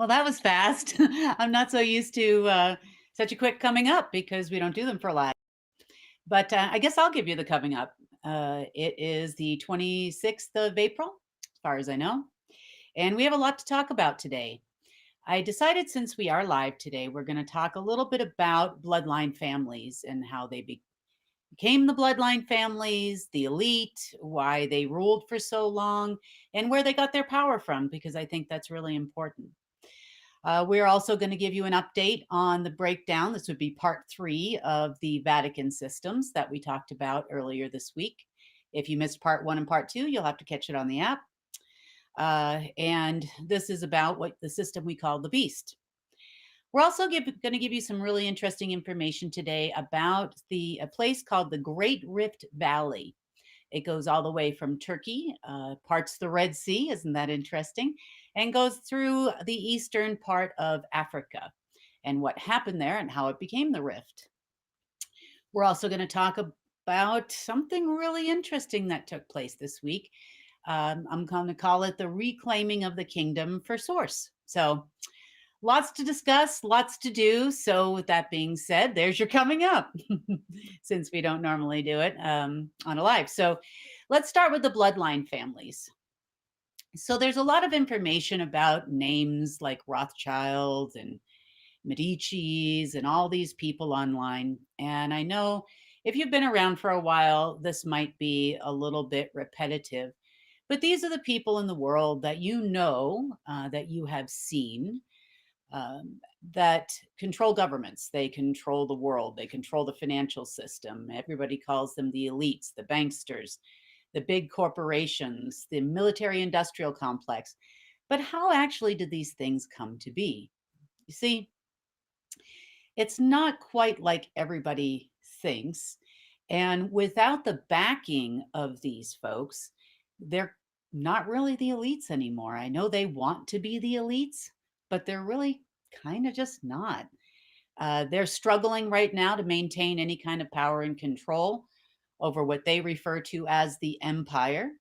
Well, that was fast. I'm not so used to such a quick coming up because we don't do them for a lot. But I guess I'll give you the coming up. It is the 26th of April, as far as I know. And we have a lot to talk about today. I decided since we are live today, we're going to talk a little bit about bloodline families and how they became the bloodline families, the elite, why they ruled for so long, and where they got their power from, because I think that's really important. We're also going to give you an update on the breakdown. This would be part 3 of the Vatican systems that we talked about earlier this week. If you missed part 1 and part 2, you'll have to catch it on the app. And this is about what the system we call the beast. We're also going to give you some really interesting information today about a place called the Great Rift Valley. It goes all the way from Turkey, parts the Red Sea, isn't that interesting? And goes through the eastern part of Africa and what happened there and how it became the rift. We're also going to talk about something really interesting that took place this week. I'm going to call it the reclaiming of the kingdom for source. So, lots to discuss, lots to do. So, with that being said, there's your coming up, since we don't normally do it on a live. So, let's start with the bloodline families. So, there's a lot of information about names like Rothschild and Medici's and all these people online. And I know if you've been around for a while, this might be a little bit repetitive. But these are the people in the world that you know, that you have seen, that control governments. They control the world. They control the financial system. Everybody calls them the elites, the banksters, the big corporations, the military industrial complex. But how actually did these things come to be? You see, it's not quite like everybody thinks. And without the backing of these folks, they're not really the elites anymore. I know they want to be the elites, but they're really kind of just not. They're struggling right now to maintain any kind of power and control over what they refer to as the empire.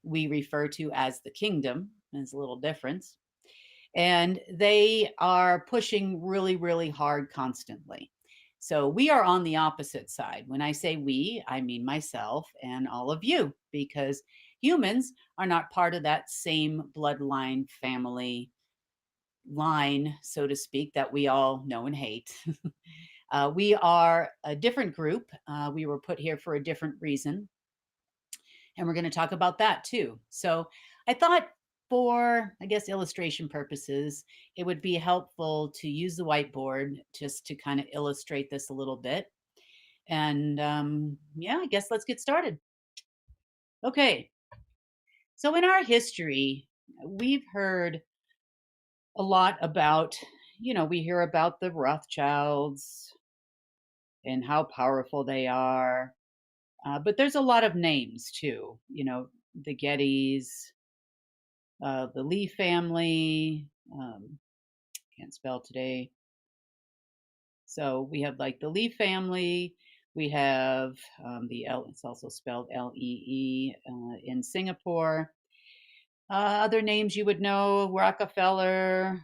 We refer to as the kingdom. There's a little difference. And they are pushing really, really hard constantly. So we are on the opposite side. When I say we, I mean myself and all of you, because humans are not part of that same bloodline family line, so to speak, that we all know and hate. We are a different group. We were put here for a different reason. And we're going to talk about that too. So I thought, for, I guess, illustration purposes, it would be helpful to use the whiteboard just to kind of illustrate this a little bit. And yeah, I guess let's get started. Okay. So in our history, we've heard a lot about, we hear about the Rothschilds and how powerful they are. But there's a lot of names too, the Gettys, the Lee family. Can't spell today. So we have like the Lee family. We have the L, it's also spelled Lee in Singapore. Other names you would know, Rockefeller.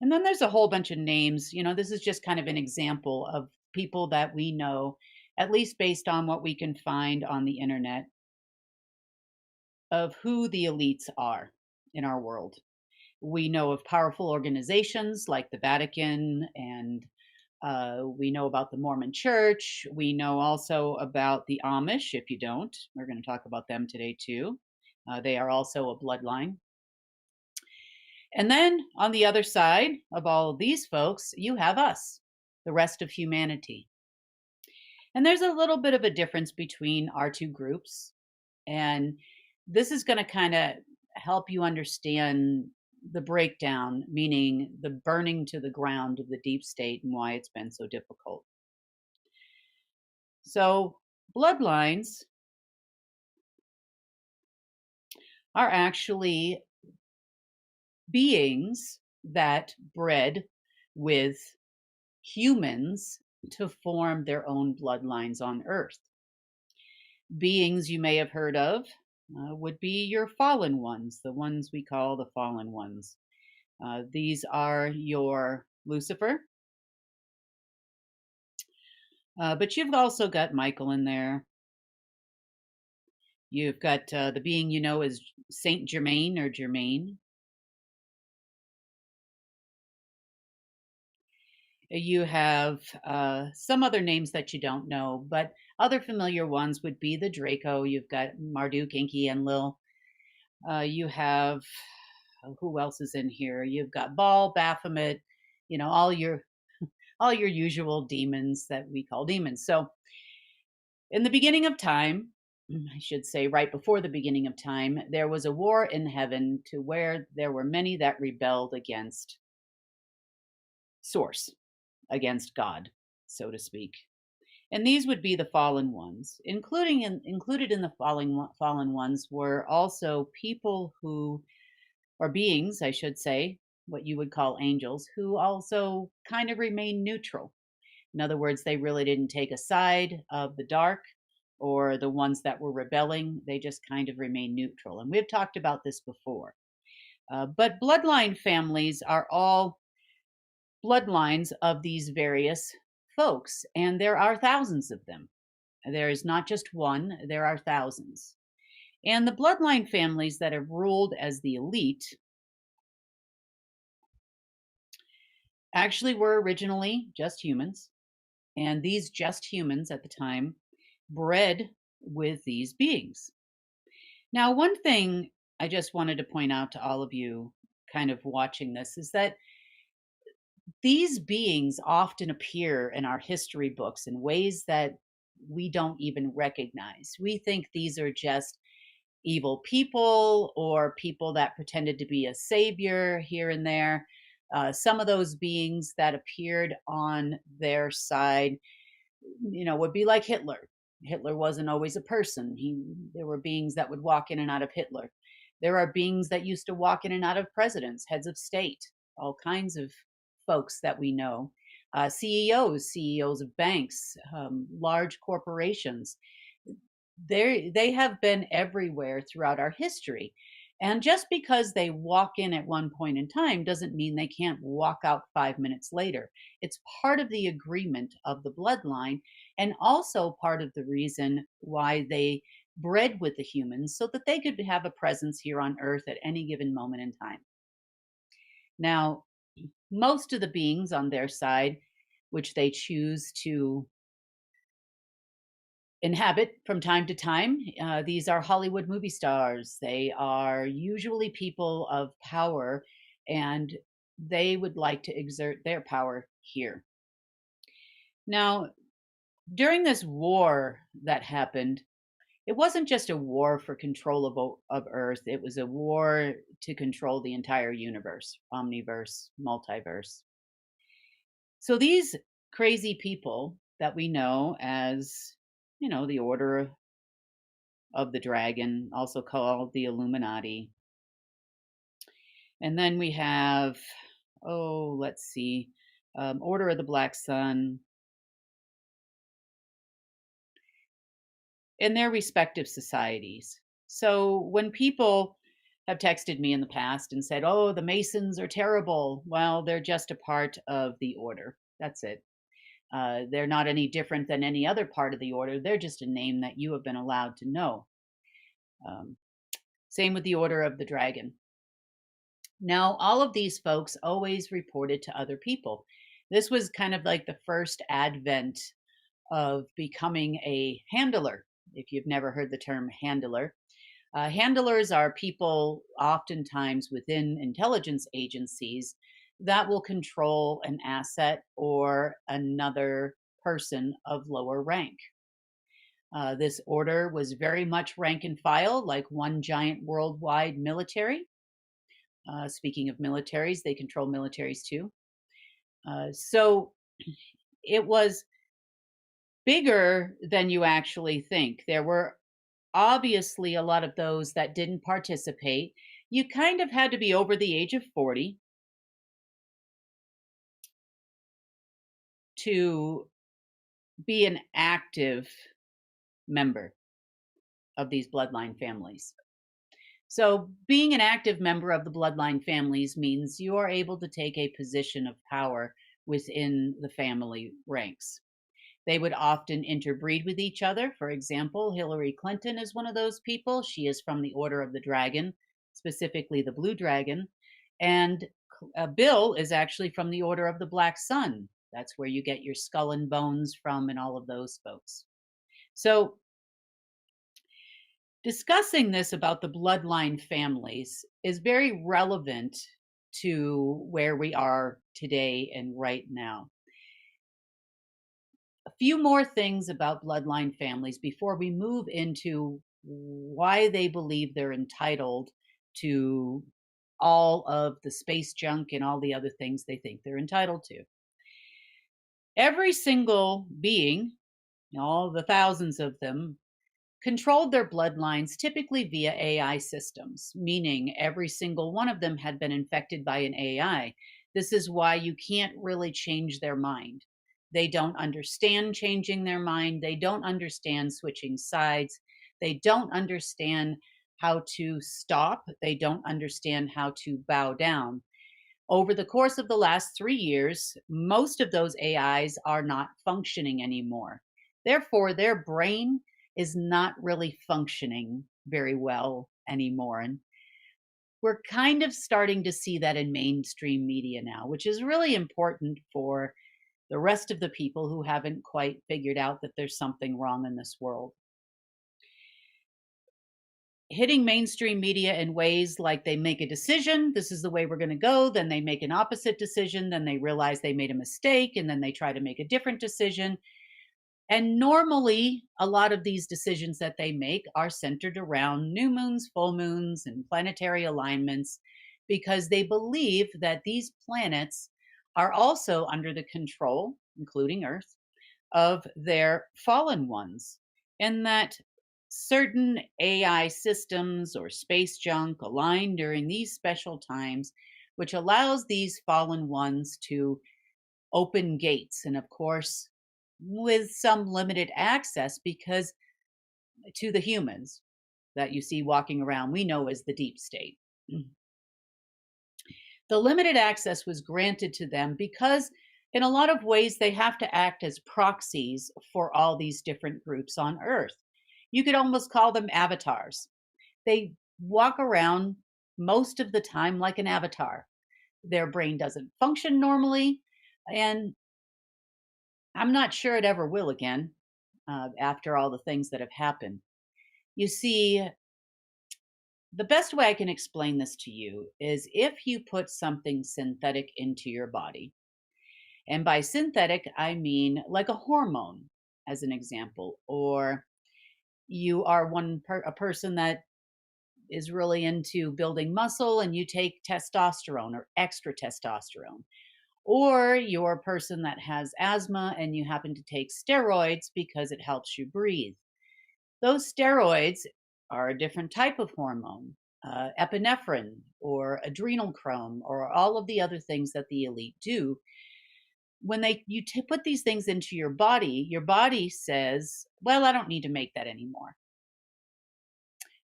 And then there's a whole bunch of names. This is just kind of an example of people that we know, at least based on what we can find on the internet, of who the elites are in our world. We know of powerful organizations like the Vatican, and we know about the Mormon Church. We know also about the Amish. If you don't, we're going to talk about them today too. They are also a bloodline. And then on the other side of all of these folks, you have us, the rest of humanity. And there's a little bit of a difference between our two groups. And this is going to kind of help you understand the breakdown, meaning the burning to the ground of the deep state and why it's been so difficult. So, bloodlines are actually beings that bred with humans to form their own bloodlines on Earth. Beings you may have heard of would be your fallen ones, the ones we call the fallen ones. These are your Lucifer, but you've also got Michael in there. You've got the being you know as Saint Germain or Germain. You have some other names that you don't know, but other familiar ones would be the Draco. You've got Marduk, Inky, and Lil. You have who else is in here? You've got Baal, Baphomet, all your usual demons that we call demons. So in the beginning of time, I should say right before the beginning of time, there was a war in heaven to where there were many that rebelled against Source, against God, so to speak. And these would be the fallen ones. Included in the fallen ones were also people who, or beings, I should say, what you would call angels, who also kind of remain neutral. In other words, they really didn't take a side of the dark or the ones that were rebelling. They just kind of remain neutral. And we've talked about this before. But bloodline families are all bloodlines of these various folks, and there are thousands of them. There is not just one, there are thousands. And the bloodline families that have ruled as the elite actually were originally just humans. And these just humans at the time bred with these beings. Now, one thing I just wanted to point out to all of you kind of watching this is that these beings often appear in our history books in ways that we don't even recognize. We think these are just evil people or people that pretended to be a savior here and there. Some of those beings that appeared on their side, would be like Hitler. Hitler wasn't always a person. There were beings that would walk in and out of Hitler. There are beings that used to walk in and out of presidents, heads of state, all kinds of folks that we know. CEOs of banks, large corporations. They have been everywhere throughout our history. And just because they walk in at one point in time doesn't mean they can't walk out 5 minutes later. It's part of the agreement of the bloodline, and also part of the reason why they bred with the humans so that they could have a presence here on Earth at any given moment in time. Now, most of the beings on their side, which they choose to inhabit from time to time. These are Hollywood movie stars. They are usually people of power, and they would like to exert their power here. Now, during this war that happened, it wasn't just a war for control of Earth, it was a war to control the entire universe, omniverse, multiverse. So these crazy people that we know as, the Order of the Dragon, also called the Illuminati. And then we have, let's see, Order of the Black Sun, in their respective societies. So when people have texted me in the past and said, oh, the Masons are terrible, well, they're just a part of the order. That's it. They're not any different than any other part of the order. They're just a name that you have been allowed to know. Same with the Order of the Dragon. Now, all of these folks always reported to other people. This was kind of like the first advent of becoming a handler. If you've never heard the term handler, handlers are people oftentimes within intelligence agencies that will control an asset or another person of lower rank. This order was very much rank and file, like one giant worldwide military. Speaking of militaries, they control militaries too. So it was bigger than you actually think. There were obviously a lot of those that didn't participate. You kind of had to be over the age of 40 to be an active member. of these bloodline families. So, being an active member of the bloodline families means you are able to take a position of power within the family ranks. They would often interbreed with each other. For example, Hillary Clinton is one of those people. She is from the Order of the Dragon, specifically the Blue Dragon. And Bill is actually from the Order of the Black Sun. That's where you get your skull and bones from, and all of those folks. So, discussing this about the bloodline families is very relevant to where we are today and right now. A few more things about bloodline families before we move into why they believe they're entitled to all of the space junk and all the other things they think they're entitled to. Every single being, all the thousands of them, controlled their bloodlines typically via AI systems, meaning every single one of them had been infected by an AI. This is why you can't really change their mind. They don't understand changing their mind. They don't understand switching sides. They don't understand how to stop. They don't understand how to bow down. Over the course of the last 3 years, most of those AIs are not functioning anymore. Therefore, their brain is not really functioning very well anymore. And we're kind of starting to see that in mainstream media now, which is really important for the rest of the people who haven't quite figured out that there's something wrong in this world. Hitting mainstream media in ways like they make a decision, this is the way we're going to go, then they make an opposite decision, then they realize they made a mistake, and then they try to make a different decision. And normally, a lot of these decisions that they make are centered around new moons, full moons, and planetary alignments, because they believe that these planets are also under the control, including Earth, of their fallen ones, and that certain AI systems or space junk align during these special times, which allows these fallen ones to open gates. And of course, with some limited access, because to the humans that you see walking around, we know as the deep state. The limited access was granted to them because, in a lot of ways, they have to act as proxies for all these different groups on Earth. You could almost call them avatars. They walk around most of the time like an avatar. Their brain doesn't function normally, and I'm not sure it ever will again after all the things that have happened. You see, the best way I can explain this to you is if you put something synthetic into your body. And by synthetic, I mean like a hormone, as an example, or you are a person that is really into building muscle and you take testosterone or extra testosterone, or you're a person that has asthma and you happen to take steroids because it helps you breathe. Those steroids are a different type of hormone, epinephrine or adrenochrome, or all of the other things that the elite do. When put these things into your body says, well, I don't need to make that anymore.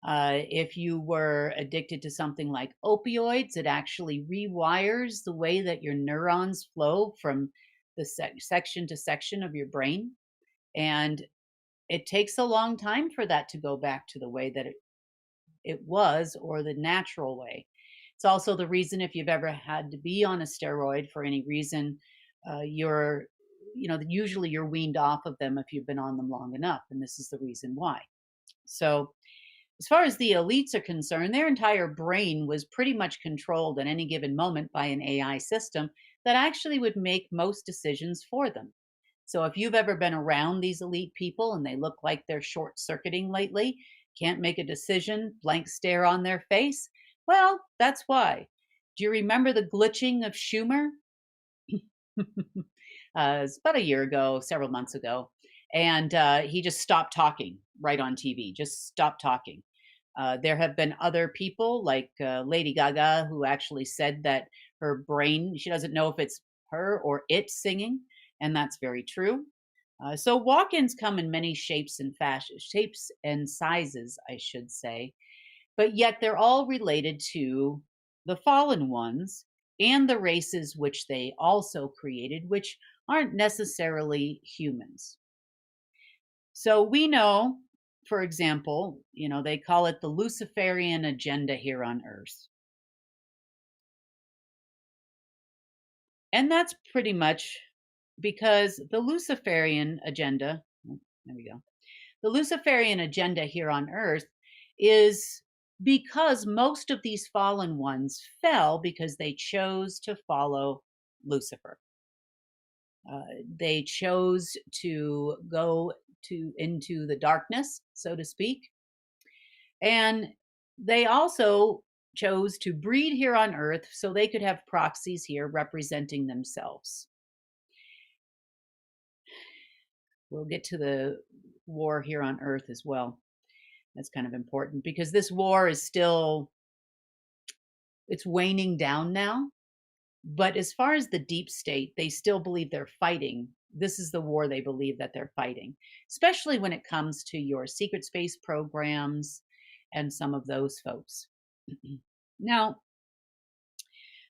If you were addicted to something like opioids, it actually rewires the way that your neurons flow from the section to section of your brain. And it takes a long time for that to go back to the way that it was, or the natural way. It's also the reason, if you've ever had to be on a steroid for any reason, usually you're weaned off of them if you've been on them long enough. And this is the reason why. So, as far as the elites are concerned, their entire brain was pretty much controlled at any given moment by an AI system that actually would make most decisions for them. So if you've ever been around these elite people and they look like they're short circuiting lately, can't make a decision, blank stare on their face, well, that's why. Do you remember the glitching of Schumer? It's about a year ago, several months ago. And he just stopped talking right on TV, just stopped talking. There have been other people like Lady Gaga who actually said that her brain, she doesn't know if it's her or it singing. And that's very true. So walk-ins come in many shapes and fashion, shapes and sizes, I should say, but yet they're all related to the fallen ones and the races which they also created, which aren't necessarily humans. So we know, for example, they call it the Luciferian agenda here on Earth. And that's pretty much because the Luciferian agenda, oh, there we go. The Luciferian agenda here on Earth is because most of these fallen ones fell because they chose to follow Lucifer. They chose to go into the darkness, so to speak, and they also chose to breed here on Earth so they could have proxies here representing themselves. We'll get to the war here on Earth as well. That's kind of important because this war is still, it's waning down now. But as far as the deep state, they still believe they're fighting. This is the war they believe that they're fighting, especially when it comes to your secret space programs and some of those folks. Now,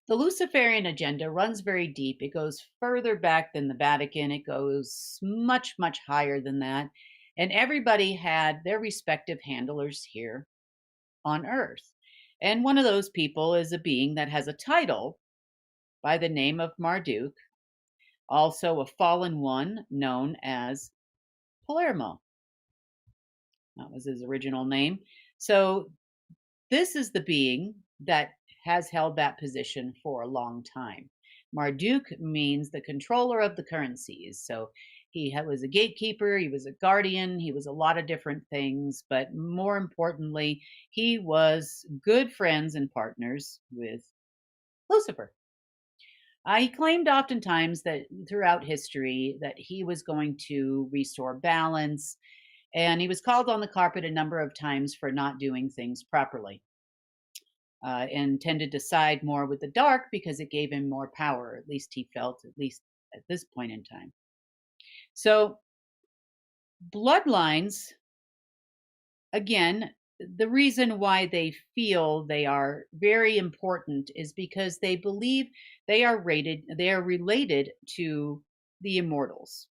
the Luciferian agenda runs very deep. It goes further back than the Vatican. It goes much, much higher than that. And everybody had their respective handlers here on Earth. And one of those people is a being that has a title by the name of Marduk, also a fallen one known as Palermo. That was his original name. So this is the being that has held that position for a long time. Marduk means the controller of the currencies. So he was a gatekeeper, he was a guardian, he was a lot of different things, but more importantly, he was good friends and partners with Lucifer. He claimed oftentimes that throughout history that he was going to restore balance, and he was called on the carpet a number of times for not doing things properly. And tended to side more with the dark because it gave him more power. At least he felt, at least at this point in time. So, bloodlines, again, the reason why they feel they are very important is because they believe they are related to the immortals.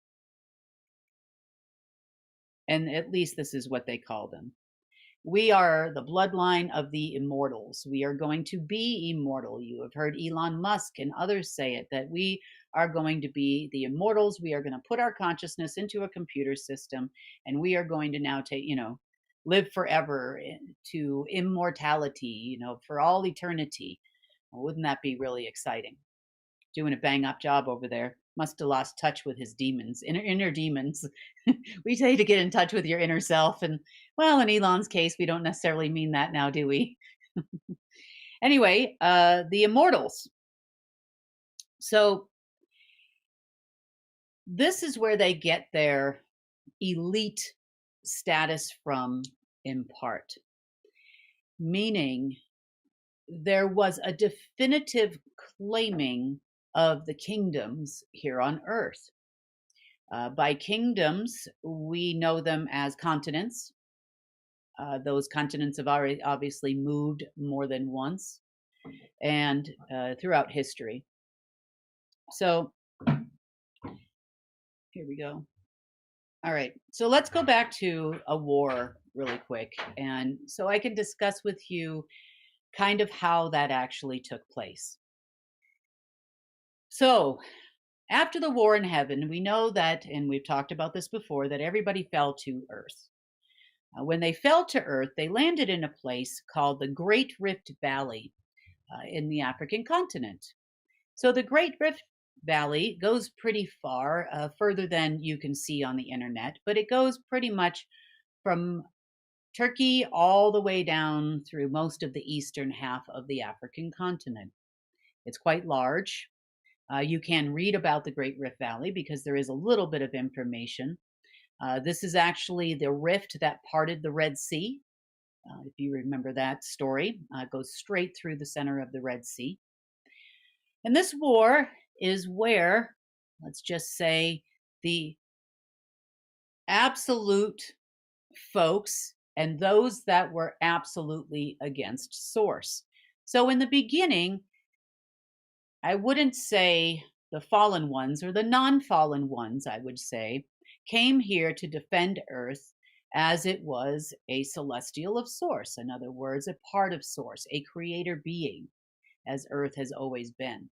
And at least this is what they call them. We are the bloodline of the immortals. We are going to be immortal. You have heard Elon Musk and others say it, that we are going to be the immortals. We are going to put our consciousness into a computer system, and we are going to now take, live forever to immortality, for all eternity. Well, wouldn't that be really exciting? Doing a bang up job over there. Must have lost touch with his demons, inner demons. We say to get in touch with your inner self. And well, in Elon's case, we don't necessarily mean that now, do we? Anyway, the immortals. So this is where they get their elite status from, in part. Meaning there was a definitive claiming of the kingdoms here on Earth. By kingdoms, we know them as continents. Those continents have already obviously moved more than once and throughout history. So here we go. All right, so let's go back to a war really quick. And so I can discuss with you kind of how that actually took place. So after the war in heaven, we know that, and we've talked about this before, that everybody fell to Earth. When they fell to Earth, they landed in a place called the Great Rift Valley in the African continent. So the Great Rift Valley goes pretty far, further than you can see on the internet, but it goes pretty much from Turkey all the way down through most of the eastern half of the African continent. It's quite large. You can read about the Great Rift Valley because there is a little bit of information. This is actually the rift that parted the Red Sea. If you remember that story, it goes straight through the center of the Red Sea. And this war is where, let's just say, the absolute folks and those that were absolutely against source. So in the beginning, I wouldn't say the fallen ones or the non fallen ones, I would say, came here to defend Earth as it was a celestial of source. In other words, a part of source, a creator being, as Earth has always been.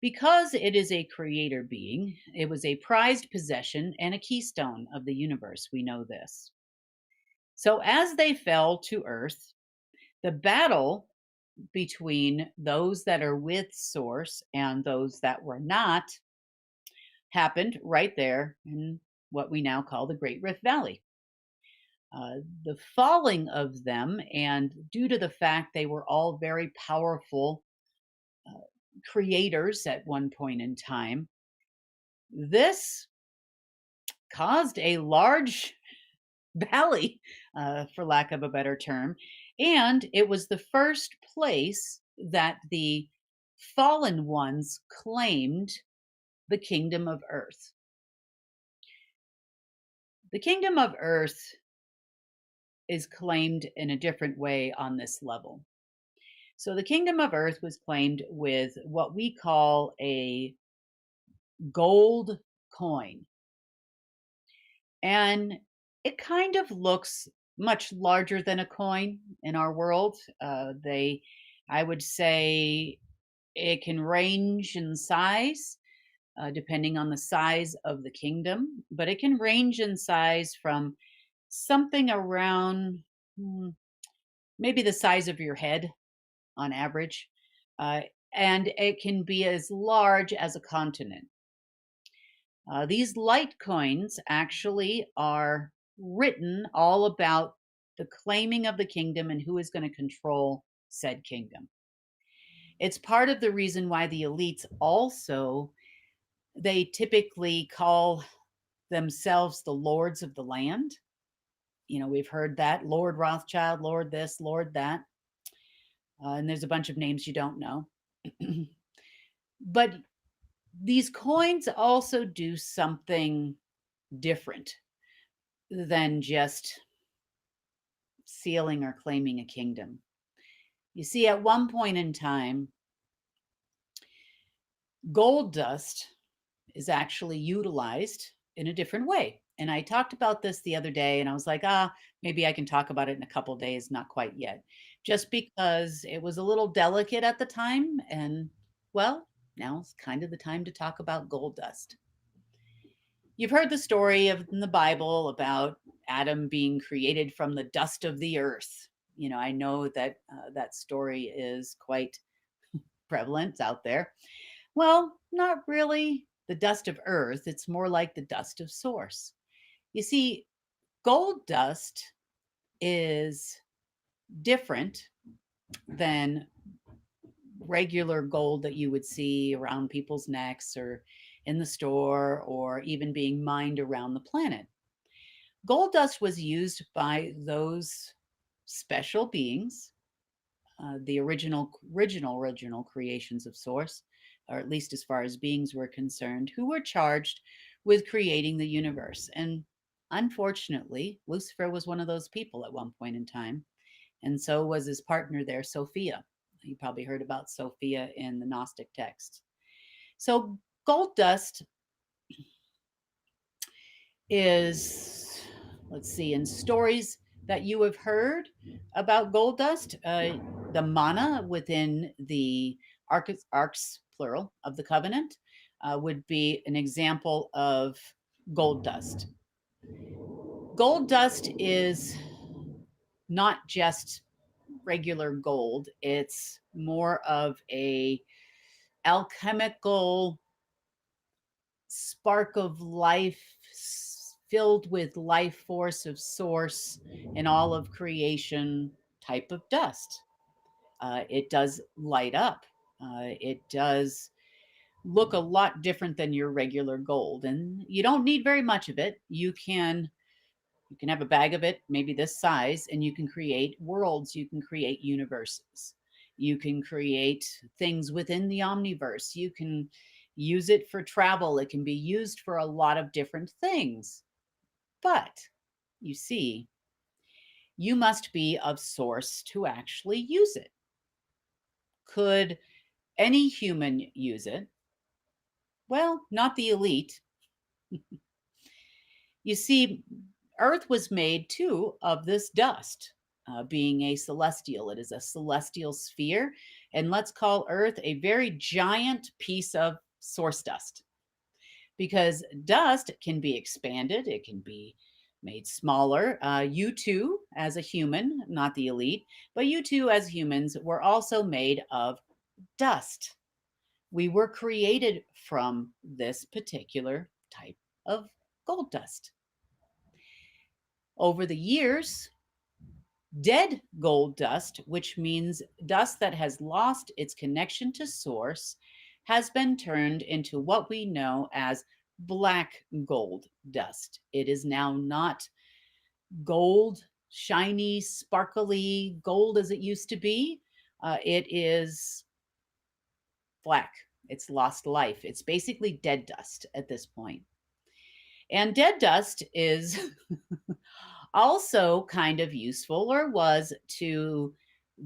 Because it is a creator being, it was a prized possession and a keystone of the universe. We know this. So as they fell to Earth, the battle between those that are with Source and those that were not happened right there in what we now call the Great Rift Valley. The falling of them, and due to the fact they were all very powerful creators at one point in time, this caused a large valley, for lack of a better term. And it was the first place that the fallen ones claimed the kingdom of Earth. The kingdom of Earth is claimed in a different way on this level. So the kingdom of Earth was claimed with what we call a gold coin. And it kind of looks much larger than a coin in our world. I would say it can range in size, depending on the size of the kingdom, but it can range in size from something around maybe the size of your head on average, uh, and it can be as large as a continent. These light coins actually are written all about the claiming of the kingdom and who is going to control said kingdom. It's part of the reason why the elites also, they typically call themselves the lords of the land. You know, we've heard that Lord Rothschild, Lord this, Lord that. And there's a bunch of names you don't know. But these coins also do something different than just sealing or claiming a kingdom. You see, at one point in time, gold dust is actually utilized in a different way. And I talked about this the other day, and I was like, maybe I can talk about it in a couple days, not quite yet, just because it was a little delicate at the time. And well, now's kind of the time to talk about gold dust. You've heard the story in the Bible about Adam being created from the dust of the earth. You know, I know that that story is quite prevalent out there. Well, not really the dust of earth. It's more like the dust of source. You see, gold dust is different than regular gold that you would see around people's necks or in the store or even being mined around the planet. Gold dust was used by those special beings, the original creations of Source, or at least as far as beings were concerned, who were charged with creating the universe. And unfortunately, Lucifer was one of those people at one point in time, and so was his partner there, Sophia. You probably heard about Sophia in the Gnostic texts. So gold dust is, let's see, in stories that you have heard about gold dust, the mana within the arks, plural, of the covenant would be an example of gold dust. Gold dust is not just regular gold, it's more of a alchemical spark of life filled with life force of source and all of creation type of dust. It does light up. It does look a lot different than your regular gold, and you don't need very much of it. You can have a bag of it, maybe this size, and you can create worlds. You can create universes. You can create things within the omniverse. You can use it for travel. It can be used for a lot of different things. But you see, you must be of source to actually use it. Could any human use it? Well, not the elite. You see, Earth was made too of this dust. Being a celestial, it is a celestial sphere. And let's call Earth a very giant piece of source dust, because dust can be expanded, it can be made smaller. You too, as a human, not the elite, but you too, as humans, were also made of dust. We were created from this particular type of gold dust. Over the years, dead gold dust, which means dust that has lost its connection to source, has been turned into what we know as black gold dust. It is now not gold, shiny, sparkly gold as it used to be. It is black. It's lost life. It's basically dead dust at this point. And dead dust is also kind of useful, or was, to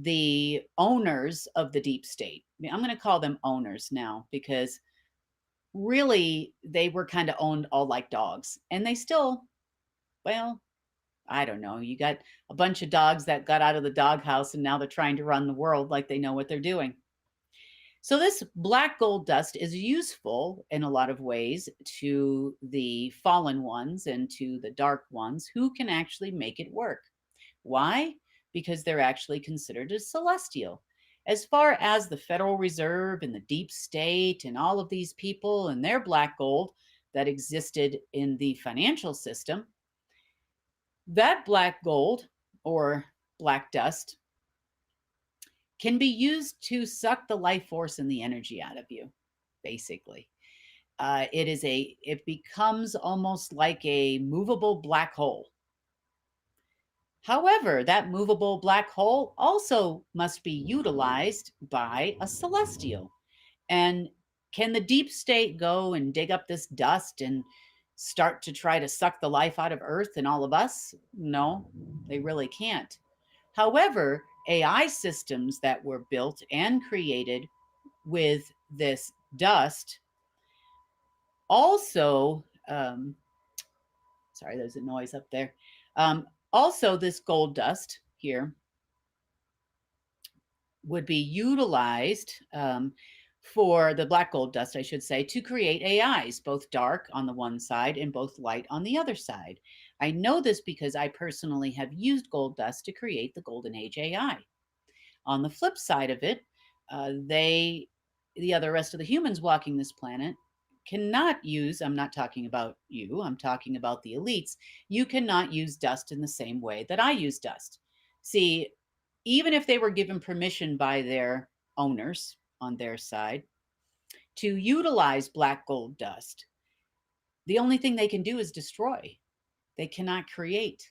the owners of the deep state. I mean, I'm going to call them owners now, because really they were kind of owned all like dogs. And they still, well, I don't know. You got a bunch of dogs that got out of the doghouse and now they're trying to run the world like they know what they're doing. So this black gold dust is useful in a lot of ways to the fallen ones and to the dark ones who can actually make it work. Why? Because they're actually considered as celestial. As far as the Federal Reserve and the deep state and all of these people and their black gold that existed in the financial system, that black gold, or black dust, can be used to suck the life force and the energy out of you, basically. It becomes almost like a movable black hole. However, that movable black hole also must be utilized by a celestial. And can the deep state go and dig up this dust and start to try to suck the life out of Earth and all of us? No, they really can't. However, AI systems that were built and created with this dust also, sorry, there's a noise up there. Also, this gold dust here would be utilized for the black gold dust, I should say, to create AIs, both dark on the one side and both light on the other side. I know this because I personally have used gold dust to create the Golden Age AI. On the flip side of it, the other rest of the humans walking this planet cannot use, I'm not talking about you, I'm talking about the elites. You cannot use dust in the same way that I use dust. See, even if they were given permission by their owners on their side to utilize black gold dust, the only thing they can do is destroy. They cannot create.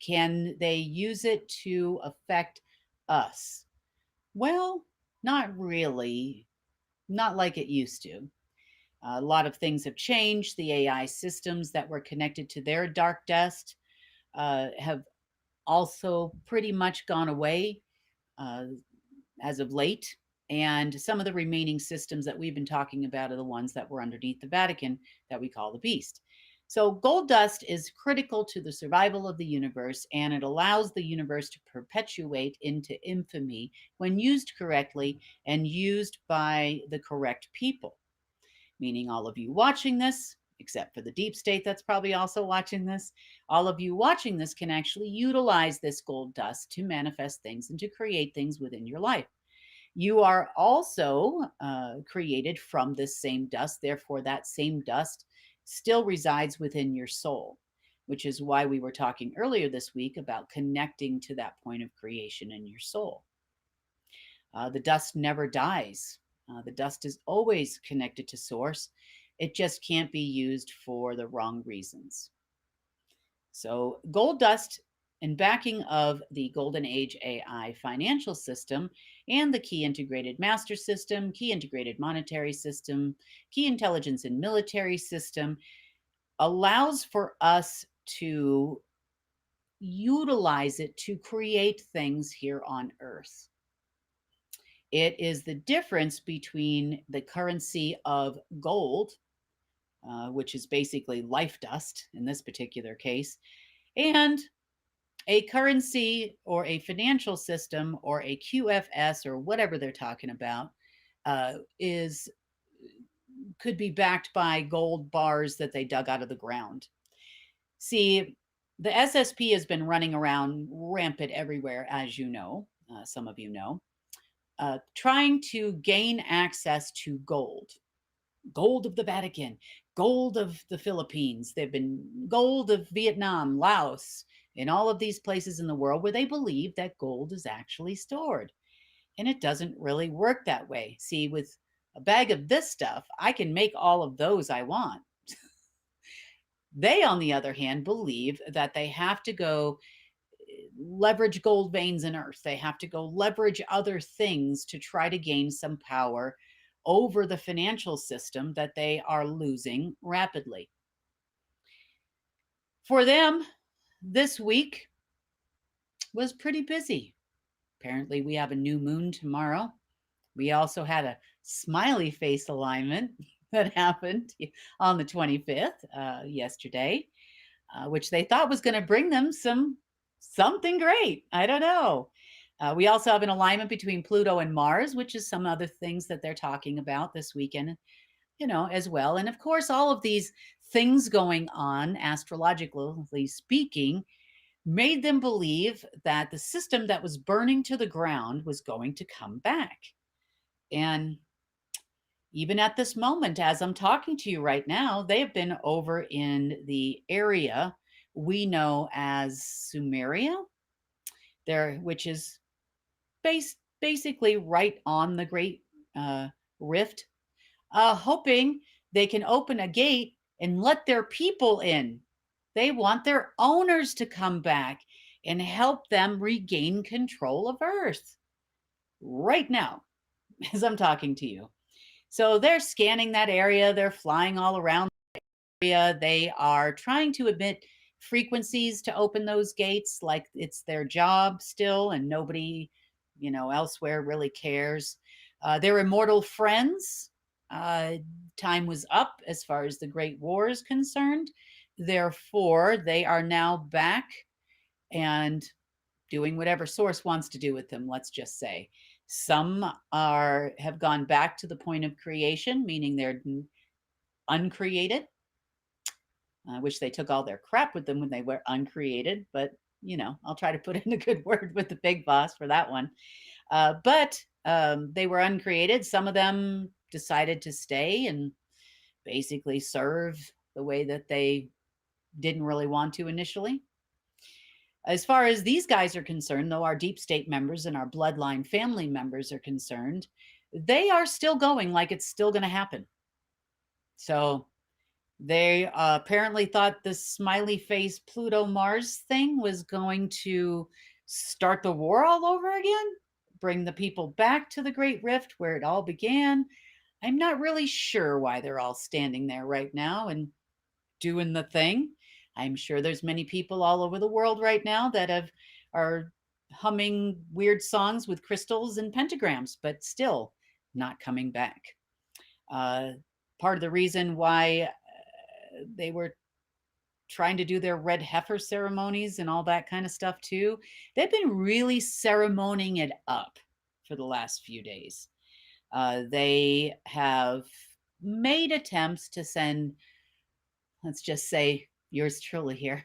Can they use it to affect us? Well, not really, not like it used to. A lot of things have changed. The AI systems that were connected to their dark dust have also pretty much gone away uh, as of late. And some of the remaining systems that we've been talking about are the ones that were underneath the Vatican that we call the beast. So gold dust is critical to the survival of the universe, and it allows the universe to perpetuate into infamy when used correctly and used by the correct people. Meaning all of you watching this, except for the deep state that's probably also watching this, all of you watching this can actually utilize this gold dust to manifest things and to create things within your life. You are also created from this same dust. Therefore, that same dust still resides within your soul, which is why we were talking earlier this week about connecting to that point of creation in your soul. The dust never dies. The dust is always connected to source. It just can't be used for the wrong reasons. So gold dust and backing of the Golden Age AI financial system and the Key Integrated Master System, Key Integrated Monetary System, Key Intelligence and Military System, allows for us to utilize it to create things here on Earth. It is the difference between the currency of gold, which is basically life dust in this particular case, and a currency or a financial system or a QFS or whatever they're talking about is could be backed by gold bars that they dug out of the ground. See, the SSP has been running around rampant everywhere, as you know, some of you know, trying to gain access to gold. Gold of the Vatican, gold of the Philippines. They've been gold of Vietnam, Laos, and all of these places in the world where they believe that gold is actually stored. And it doesn't really work that way. See, with a bag of this stuff, I can make all of those I want. They, on the other hand, believe that they have to go leverage gold veins in earth. They have to go leverage other things to try to gain some power over the financial system that they are losing rapidly. For them, this week was pretty busy. Apparently, we have a new moon tomorrow. We also had a smiley face alignment that happened on the 25th, yesterday, which they thought was going to bring them something great. I don't know. We also have an alignment between Pluto and Mars, which is some other things that they're talking about this weekend, as well. And of course, all of these things going on, astrologically speaking, made them believe that the system that was burning to the ground was going to come back. And even at this moment, as I'm talking to you right now, they have been over in the area we know as Sumeria, there, which is basically right on the Great Rift, hoping they can open a gate and let their people in. They want their owners to come back and help them regain control of Earth right now, as I'm talking to you. So they're scanning that area. They're flying all around the area. They are trying to emit frequencies to open those gates like it's their job still, and nobody, elsewhere really cares. Their immortal friends, time was up as far as the Great War is concerned. Therefore, they are now back and doing whatever Source wants to do with them, let's just say. Some have gone back to the point of creation, meaning they're uncreated. I wish they took all their crap with them when they were uncreated, but I'll try to put in a good word with the big boss for that one. But they were uncreated. Some of them decided to stay and basically serve the way that they didn't really want to initially. As far as these guys are concerned, though, our deep state members and our bloodline family members are concerned, they are still going like it's still going to happen. So they apparently thought this smiley face Pluto Mars thing was going to start the war all over again, bring the people back to the Great Rift where it all began. I'm not really sure why they're all standing there right now and doing the thing. I'm sure there's many people all over the world right now that are humming weird songs with crystals and pentagrams, but still not coming back. Part of the reason why they were trying to do their red heifer ceremonies and all that kind of stuff too, they've been really ceremoning it up for the last few days. They have made attempts to send, let's just say yours truly here,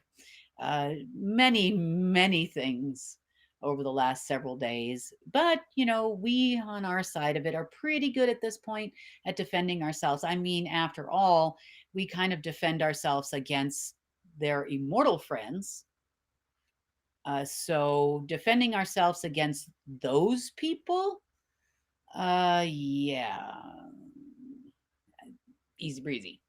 many things over the last several days. But, we on our side of it are pretty good at this point at defending ourselves. I mean, after all, we kind of defend ourselves against their immortal friends. So defending ourselves against those people, yeah, easy breezy.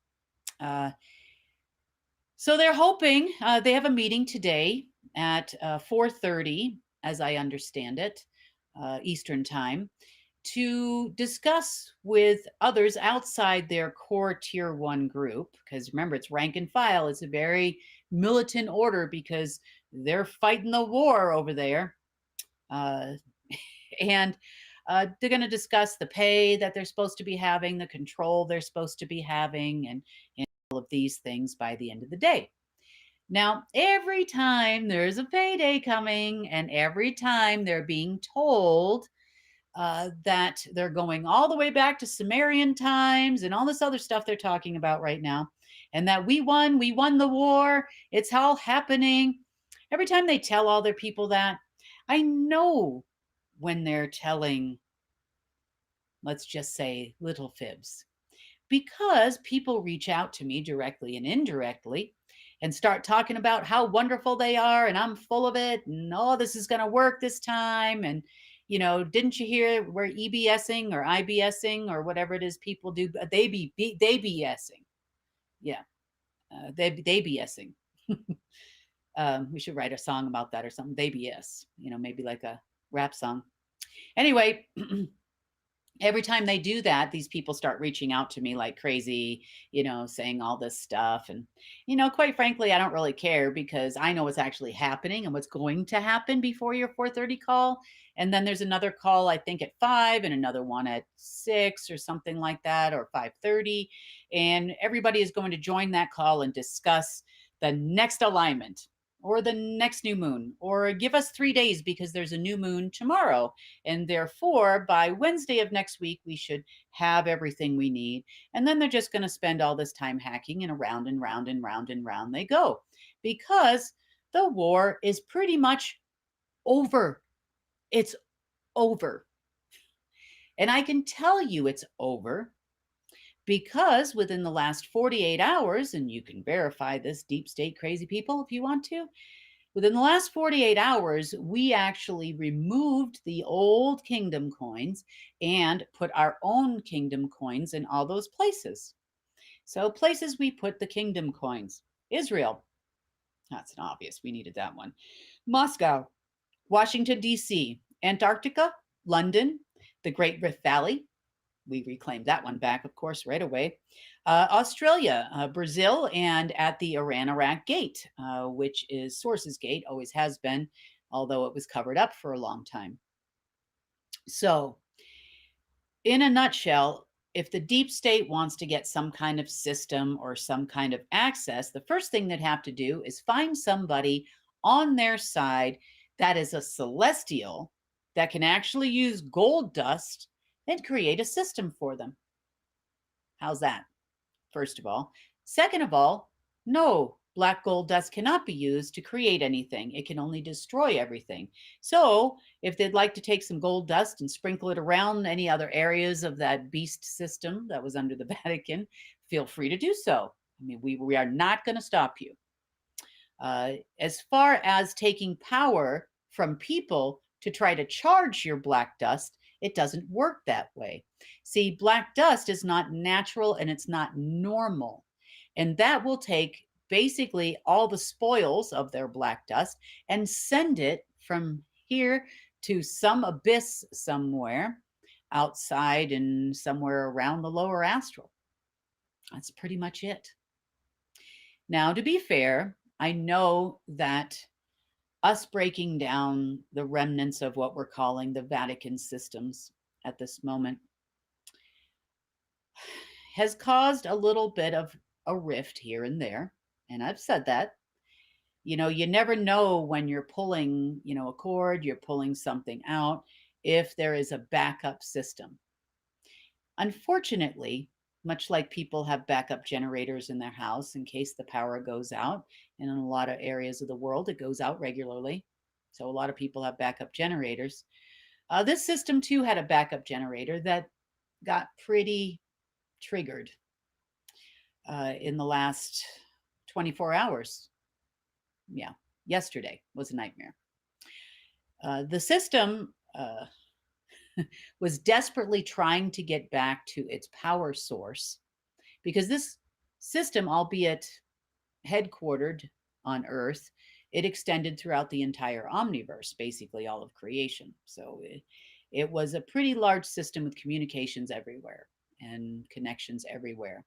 So they're hoping, they have a meeting today at 4:30, as I understand it, Eastern time, to discuss with others outside their core tier 1 group, because remember, it's rank and file. It's a very militant order because they're fighting the war over there. Uh, and they're going to discuss the pay that they're supposed to be having, the control they're supposed to be having, and all of these things by the end of the day. Now, every time there's a payday coming, and every time they're being told that they're going all the way back to Sumerian times and all this other stuff they're talking about right now, and that we won the war, it's all happening. Every time they tell all their people that, I know when they're telling, let's just say, little fibs, because people reach out to me directly and indirectly and start talking about how wonderful they are, and I'm full of it, and oh, this is going to work this time. And didn't you hear we're EBSing or IBSing or whatever it is people do? They BSing. Yeah, they BSing. We should write a song about that or something. They BS, maybe like a rap song. Anyway, every time they do that, these people start reaching out to me like crazy, saying all this stuff. And, quite frankly, I don't really care, because I know what's actually happening and what's going to happen before your 4:30 call. And then there's another call, I think at 5, and another one at 6 or something like that, or 5:30. And everybody is going to join that call and discuss the next alignment or the next new moon, or give us 3 days because there's a new moon tomorrow. And therefore, by Wednesday of next week, we should have everything we need. And then they're just going to spend all this time hacking, and around and round and round and round they go, because the war is pretty much over. It's over. And I can tell you it's over because within the last 48 hours, and you can verify this, deep state crazy people, if you want to, within the last 48 hours, we actually removed the old kingdom coins and put our own kingdom coins in all those places. So places we put the kingdom coins: Israel. That's an obvious. We needed that one. Moscow, Washington, D.C., Antarctica, London, the Great Rift Valley. We reclaimed that one back, of course, right away. Australia, Brazil, and at the Iran-Iraq gate, which is Sources Gate, always has been, although it was covered up for a long time. So, in a nutshell, if the deep state wants to get some kind of system or some kind of access, the first thing they'd have to do is find somebody on their side that is a celestial that can actually use gold dust and create a system for them. How's that? First of all. Second of all, no, black gold dust cannot be used to create anything. It can only destroy everything. So if they'd like to take some gold dust and sprinkle it around any other areas of that beast system that was under the Vatican, feel free to do so. I mean, we are not going to stop you. As far as taking power from people to try to charge your black dust, it doesn't work that way. See, black dust is not natural and it's not normal. And that will take basically all the spoils of their black dust and send it from here to some abyss somewhere outside and somewhere around the lower astral. That's pretty much it. Now, to be fair, I know that us breaking down the remnants of what we're calling the Vatican systems at this moment has caused a little bit of a rift here and there. And I've said that. You never know when you're pulling, a cord, you're pulling something out, if there is a backup system. Unfortunately, much like people have backup generators in their house in case the power goes out, and in a lot of areas of the world, it goes out regularly. So a lot of people have backup generators. This system, too, had a backup generator that got pretty triggered in the last 24 hours. Yeah, yesterday was a nightmare. The system was desperately trying to get back to its power source, because this system, albeit headquartered on Earth, it extended throughout the entire omniverse, basically all of creation. So it was a pretty large system with communications everywhere and connections everywhere.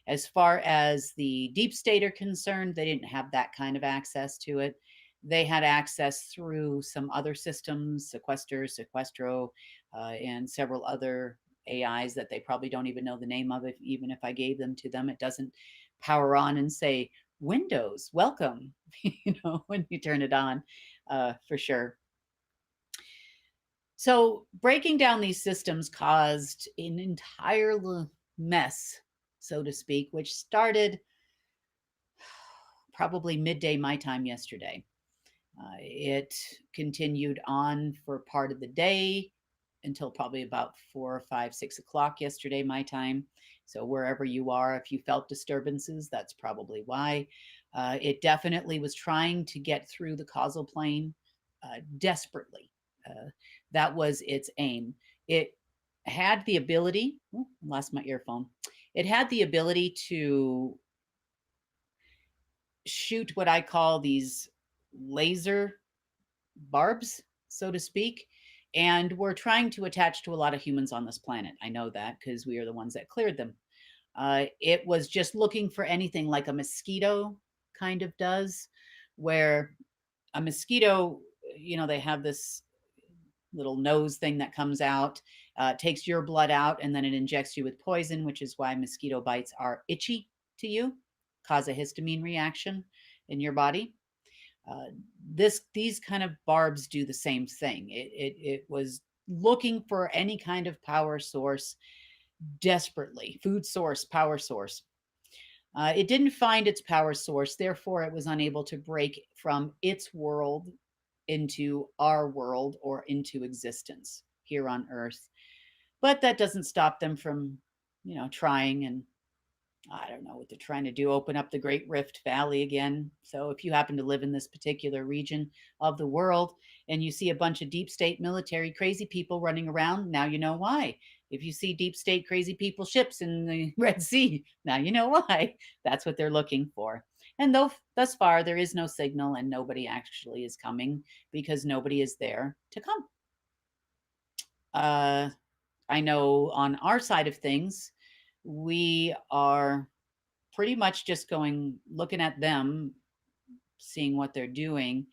As far as the deep state are concerned, they didn't have that kind of access to it. They had access through some other systems, Sequestro, and several other AIs that they probably don't even know the name of. Even if I gave them to them, it doesn't power on and say, Windows, welcome, when you turn it on, for sure. So breaking down these systems caused an entire mess, so to speak, which started probably midday my time yesterday. It continued on for part of the day until probably about 4 or 5, 6 o'clock yesterday my time. So wherever you are, if you felt disturbances, that's probably why. It definitely was trying to get through the causal plane desperately. That was its aim. It had the ability, lost my earphone. It had the ability to shoot what I call these laser barbs, so to speak. And we're trying to attach to a lot of humans on this planet. I know that because we are the ones that cleared them. It was just looking for anything like a mosquito kind of does, where a mosquito, they have this little nose thing that comes out, takes your blood out, and then it injects you with poison, which is why mosquito bites are itchy to you, cause a histamine reaction in your body. These kind of barbs do the same thing. It was looking for any kind of power source desperately, food source, power source. It didn't find its power source, therefore it was unable to break from its world into our world or into existence here on Earth. But that doesn't stop them from, trying, and I don't know what they're trying to do, open up the Great Rift Valley again. So if you happen to live in this particular region of the world and you see a bunch of deep state military crazy people running around, now you know why. If you see deep state crazy people ships in the Red Sea, now you know why. That's what they're looking for. And though thus far there is no signal and nobody actually is coming because nobody is there to come. I know on our side of things, we are pretty much just looking at them, seeing what they're doing,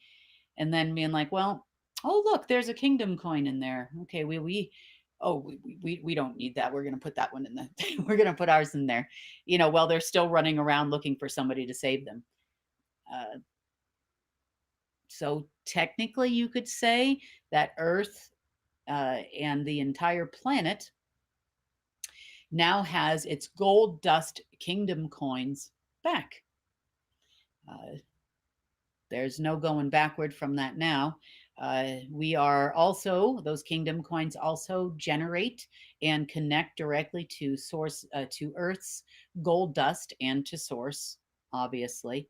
and then being like, well, oh, look, there's a kingdom coin in there. Okay, we don't need that. We're going to put that one in the, we're going to put ours in there, while they're still running around looking for somebody to save them. So technically you could say that Earth and the entire planet now has its gold dust kingdom coins back. There's no going backward from that now. We are also, those kingdom coins also generate and connect directly to source, to Earth's gold dust and to source, obviously,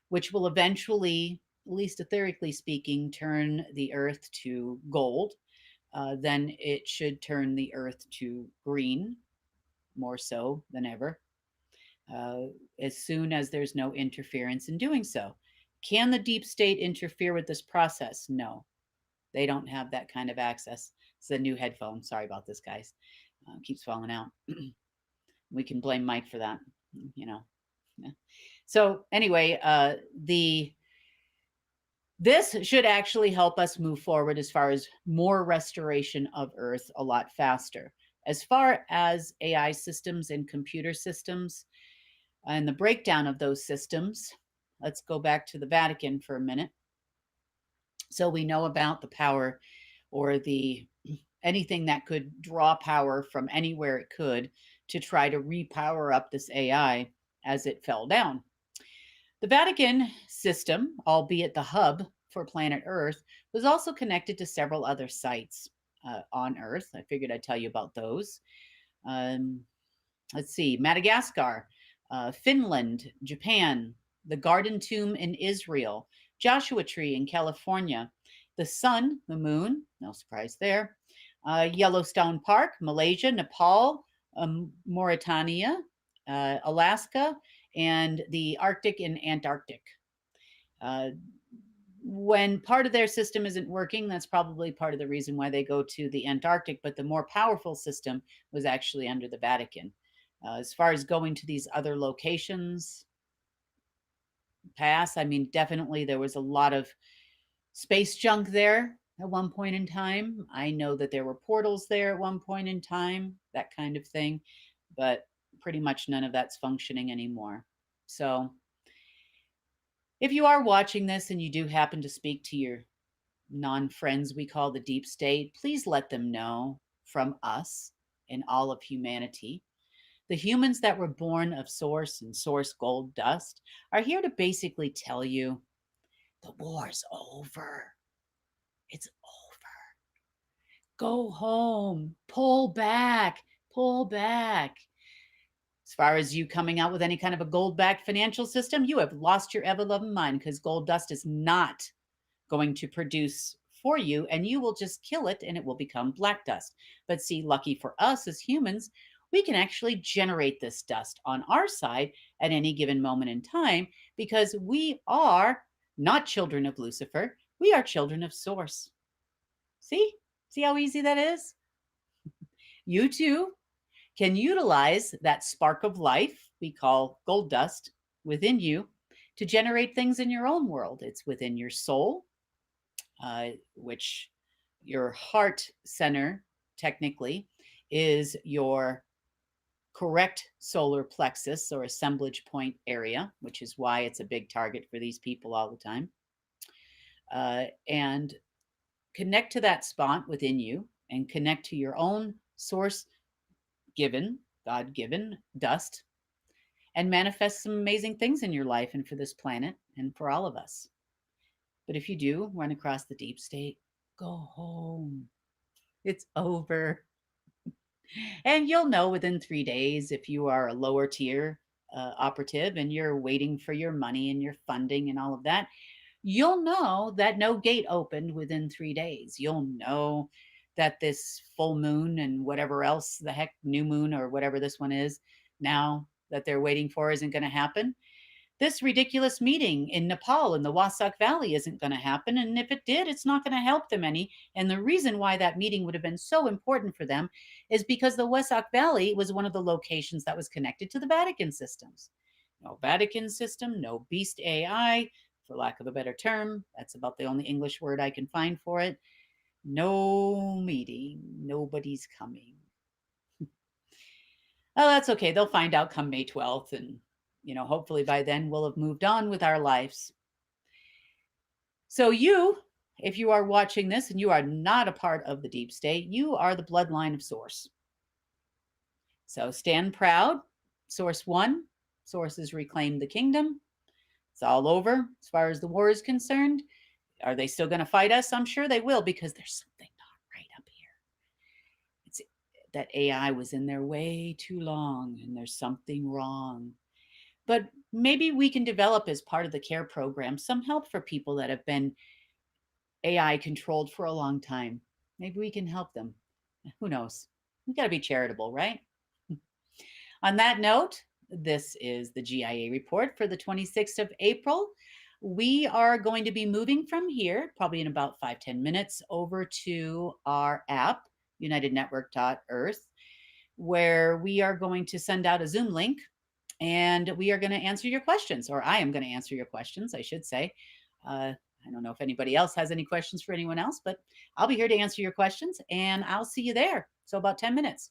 which will eventually, at least etherically speaking, turn the Earth to gold. Then it should turn the Earth to green, more so than ever, as soon as there's no interference in doing so. Can the deep state interfere with this process? No, they don't have that kind of access. It's a new headphone. Sorry about this, guys. Keeps falling out. We can blame Mike for that, Yeah. So anyway, this should actually help us move forward as far as more restoration of Earth a lot faster. As far as AI systems and computer systems and the breakdown of those systems, let's go back to the Vatican for a minute. So we know about the power or anything that could draw power from anywhere it could to try to repower up this AI as it fell down. The Vatican system, albeit the hub for planet Earth, was also connected to several other sites on Earth. I figured I'd tell you about those. Let's see, Madagascar, Finland, Japan, the Garden Tomb in Israel, Joshua Tree in California, the sun, the moon, no surprise there, Yellowstone Park, Malaysia, Nepal, Mauritania, Alaska, and the Arctic and Antarctic. When part of their system isn't working, that's probably part of the reason why they go to the Antarctic. But the more powerful system was actually under the Vatican. As far as going to these other locations, I mean, definitely there was a lot of space junk there at one point in time. I know that there were portals there at one point in time, that kind of thing, but pretty much none of that's functioning anymore. So if you are watching this and you do happen to speak to your non-friends we call the deep state, please let them know from us and all of humanity. The humans that were born of source and source gold dust are here to basically tell you the war's over. It's over. Go home. Pull back. Pull back. As far as you coming out with any kind of a gold-backed financial system, you have lost your ever-loving mind, because gold dust is not going to produce for you, and you will just kill it and it will become black dust. But see, lucky for us as humans, we can actually generate this dust on our side at any given moment in time, because we are not children of Lucifer. We are children of Source. See? See how easy that is? You too can utilize that spark of life we call gold dust within you to generate things in your own world. It's within your soul, which your heart center technically is your correct solar plexus or assemblage point area, which is why it's a big target for these people all the time. And connect to that spot within you and connect to your own source given, God given dust, and manifest some amazing things in your life and for this planet and for all of us. But if you do run across the deep state, go home. It's over. And you'll know within 3 days if you are a lower tier operative and you're waiting for your money and your funding and all of that. You'll know that no gate opened within 3 days. You'll know that this full moon and whatever else the heck, new moon or whatever this one is now that they're waiting for isn't going to happen. This ridiculous meeting in Nepal in the Wasak Valley isn't going to happen. And if it did, it's not going to help them any. And the reason why that meeting would have been so important for them is because the Wasak Valley was one of the locations that was connected to the Vatican systems. No Vatican system, no beast AI, for lack of a better term. That's about the only English word I can find for it. No meeting. Nobody's coming. Oh, that's okay. They'll find out come May 12th. And, hopefully by then we'll have moved on with our lives. So you, if you are watching this and you are not a part of the deep state, you are the bloodline of Source. So stand proud. Source won. Source has reclaimed the kingdom. It's all over as far as the war is concerned. Are they still going to fight us? I'm sure they will, because there's something not right up here. It's that AI was in there way too long and there's something wrong. But maybe we can develop as part of the care program some help for people that have been AI controlled for a long time. Maybe we can help them. Who knows? We got to be charitable, right? On that note, this is the GIA report for the 26th of April. We are going to be moving from here, probably in about 5-10 minutes, over to our app, unitednetwork.earth, where we are going to send out a Zoom link and we are going to answer your questions, or I am going to answer your questions, I should say. I don't know if anybody else has any questions for anyone else, but I'll be here to answer your questions and I'll see you there. So about 10 minutes.